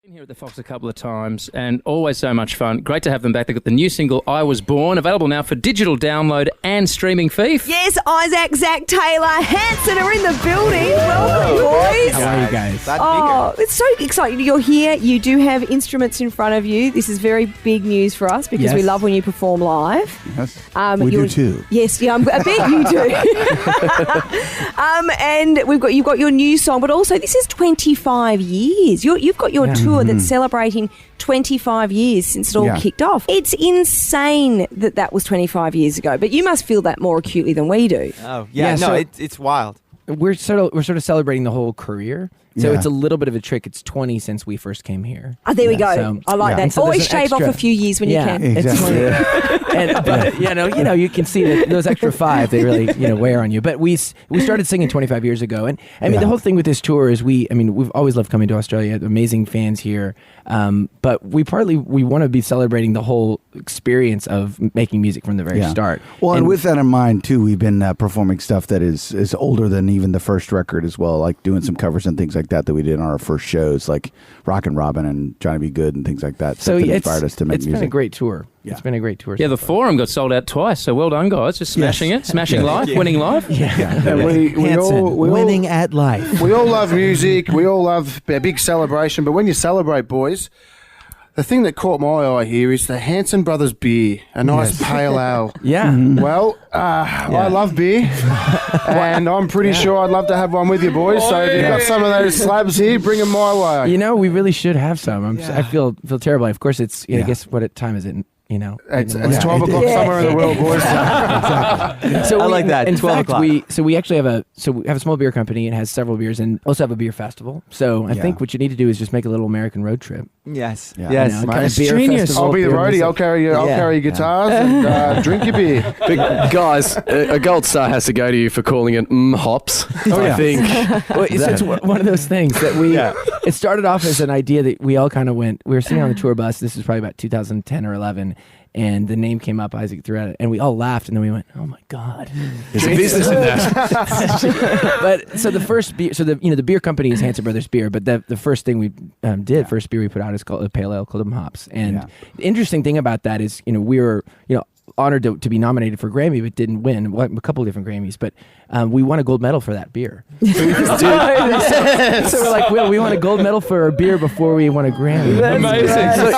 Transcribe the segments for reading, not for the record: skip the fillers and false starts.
Been here at the Fox a couple of times and always so much fun. Great to have them back. They've got the new single, I Was Born, available now for digital download and streaming. Fifi. Yes, Isaac, Zach, Taylor, HANSON are in the building. Welcome, boys. How are you guys? Oh, it's so exciting. You're here. You do have instruments in front of you. This is very big news for us because we love when you perform live. Yes, we do too. Yes, yeah, I bet you do. And you've got your new song, but also this is 25 years. You've got your tour that's celebrating 25 years since it all kicked off. It's insane that was 25 years ago, but you must feel that more acutely than we do. Oh, yeah. No, it's wild. We're sort of celebrating the whole career. So it's a little bit of a trick. It's 20 since we first came here. Oh, there we go. So, I like that. So always shave off a few years when you can. Exactly. But you can see that those extra 5 they really wear on you. But we started singing 25 years ago, and I mean the whole thing with this tour is we've always loved coming to Australia. Amazing fans here, but we want to be celebrating the whole experience of making music from the very start. Well, and with that in mind too, we've been performing stuff that is older than even the first record as well, like doing some covers and things like that we did on our first shows, like Rockin' Robin and Johnny Be Good and things like that. So it inspired us to make music. It's been a great tour. Yeah. It's been a great tour. Yeah, the Forum got sold out twice, so well done, guys. Just smashing it, smashing life, winning life. We all winning at life. We all love music. We all love a big celebration. But when you celebrate, boys, the thing that caught my eye here is the HANSON Brothers beer, a nice pale ale. Well, I love beer, and I'm pretty sure I'd love to have one with you, boys. So if you've got some of those slabs here, bring them my way. We really should have some. I feel terrible. Of course, it's. I guess time is it? It's 12 o'clock somewhere in the world, boys. Exactly. So I like that. In 12 fact, o'clock. we actually have a small beer company. It has several beers and also have a beer festival. So I think what you need to do is just make a little American road trip. Yes. Yes. Kind of beer genius. festival, I'll be the beer roadie. music. I'll carry your guitars and drink your beer. Guys, a gold star has to go to you for calling it hops. I think. Well, it's one of those things that we. It started off as an idea that we all kind of went. We were sitting on the tour bus. This was probably about 2010 or 11. And the name came up, Isaac threw at it, and we all laughed, and then we went, "Oh my God, there's a business in that." But so the first beer, the beer company is HANSON Brothers Beer, but the first thing we first beer we put out is called a pale ale called hops. And the interesting thing about that is, we were honored to be nominated for Grammy, but didn't win. A couple of different Grammys, but we won a gold medal for that beer. So we're like, we won a gold medal for our beer before we won a Grammy. Amazing. So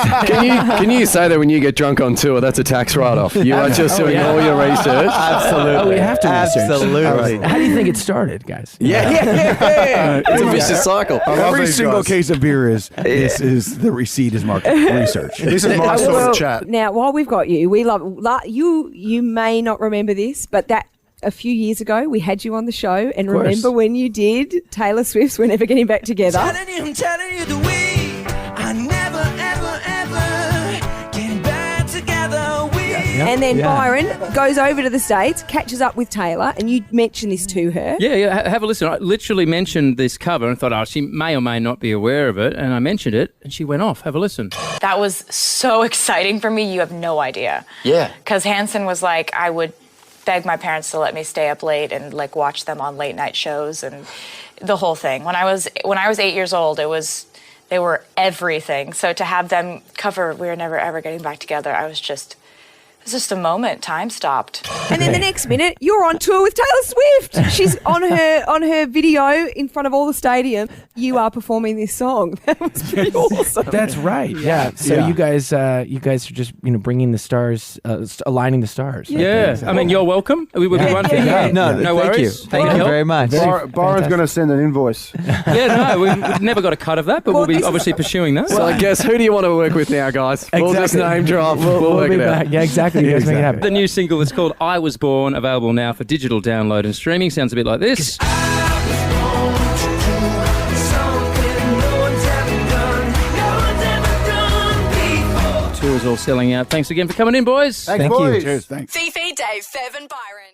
can you say that when you get drunk on tour, that's a tax write-off? You are just doing all your research. Absolutely. Oh, we have to research. Absolutely. How do you think it started, guys? It's a vicious cycle. Every single case of beer is the receipt is market research. This is my sort of chat. Now, while we've got you, we love you may not remember this, but that a few years ago we had you on the show, and remember when you did Taylor Swift's "We're Never Getting Back Together"? Telling you the way I never ever getting back together. And then Byron goes over to the States, catches up with Taylor, and you mention this to her. Yeah, have a listen. I literally mentioned this cover and thought, she may or may not be aware of it, and I mentioned it, and she went off. Have a listen. That was so exciting for me, you have no idea. Yeah. Because HANSON was like, I would beg my parents to let me stay up late and watch them on late night shows and the whole thing. When I was 8 years old, they were everything. So to have them cover "We're Never Ever Getting Back Together," it was just a moment. Time stopped. And then the next minute, you're on tour with Taylor Swift. She's on her video in front of all the stadium. You are performing this song. That was pretty awesome. That's right. Yeah. So you guys are just bringing the stars, aligning the stars. Yeah. I mean, you're welcome. We would be one for you. No worries. Thank you very much. Byron's going to send an invoice. We've never got a cut of that, but we'll be obviously pursuing that. So I guess, who do you want to work with now, guys? We'll just name drop. We'll work it out. Yeah, exactly. You guys make it happen. The new single is called "I Was Born," available now for digital download and streaming. Sounds a bit like this. Tour's all selling out. Thanks again for coming in, boys. Thank you. boys. Cheers. Thanks. Fifi, Dave, Fev and Byron.